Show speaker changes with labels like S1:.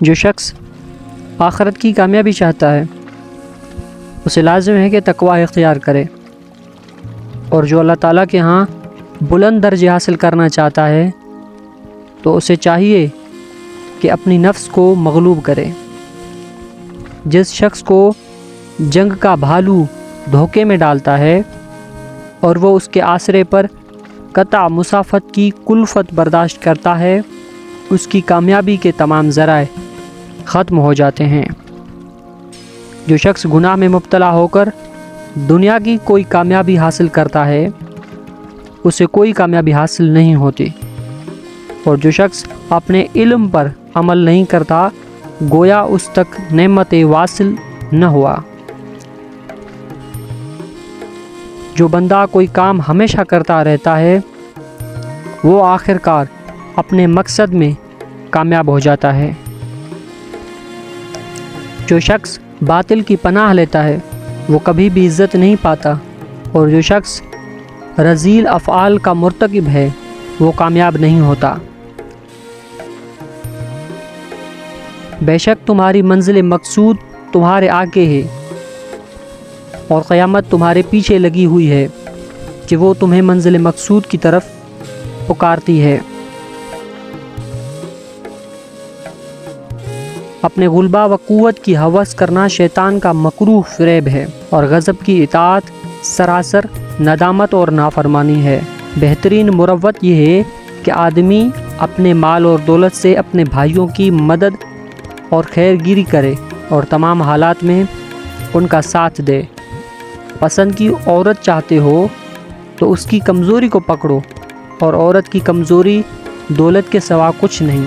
S1: جو شخص آخرت کی کامیابی چاہتا ہے اسے لازم ہے کہ تقوی اختیار کرے، اور جو اللہ تعالیٰ کے ہاں بلند درجے حاصل کرنا چاہتا ہے تو اسے چاہیے کہ اپنی نفس کو مغلوب کرے۔ جس شخص کو جنگ کا بھالو دھوکے میں ڈالتا ہے اور وہ اس کے آسرے پر قطع مسافت کی کلفت برداشت کرتا ہے، اس کی کامیابی کے تمام ذرائع ختم ہو جاتے ہیں۔ جو شخص گناہ میں مبتلا ہو کر دنیا کی کوئی کامیابی حاصل کرتا ہے اسے کوئی کامیابی حاصل نہیں ہوتی، اور جو شخص اپنے علم پر عمل نہیں کرتا گویا اس تک نعمت واصل نہ ہوا۔ جو بندہ کوئی کام ہمیشہ کرتا رہتا ہے وہ آخر کار اپنے مقصد میں کامیاب ہو جاتا ہے۔ جو شخص باطل کی پناہ لیتا ہے وہ کبھی بھی عزت نہیں پاتا، اور جو شخص رذیل افعال کا مرتکب ہے وہ کامیاب نہیں ہوتا۔ بے شک تمہاری منزل مقصود تمہارے آگے ہے، اور قیامت تمہارے پیچھے لگی ہوئی ہے کہ وہ تمہیں منزل مقصود کی طرف پکارتی ہے۔ اپنے غلبہ و قوت کی ہوس کرنا شیطان کا مکروہ فریب ہے، اور غضب کی اطاعت سراسر ندامت اور نافرمانی ہے۔ بہترین مروت یہ ہے کہ آدمی اپنے مال اور دولت سے اپنے بھائیوں کی مدد اور خیر گیری کرے اور تمام حالات میں ان کا ساتھ دے۔ پسند کی عورت چاہتے ہو تو اس کی کمزوری کو پکڑو، اور عورت کی کمزوری دولت کے سوا کچھ نہیں۔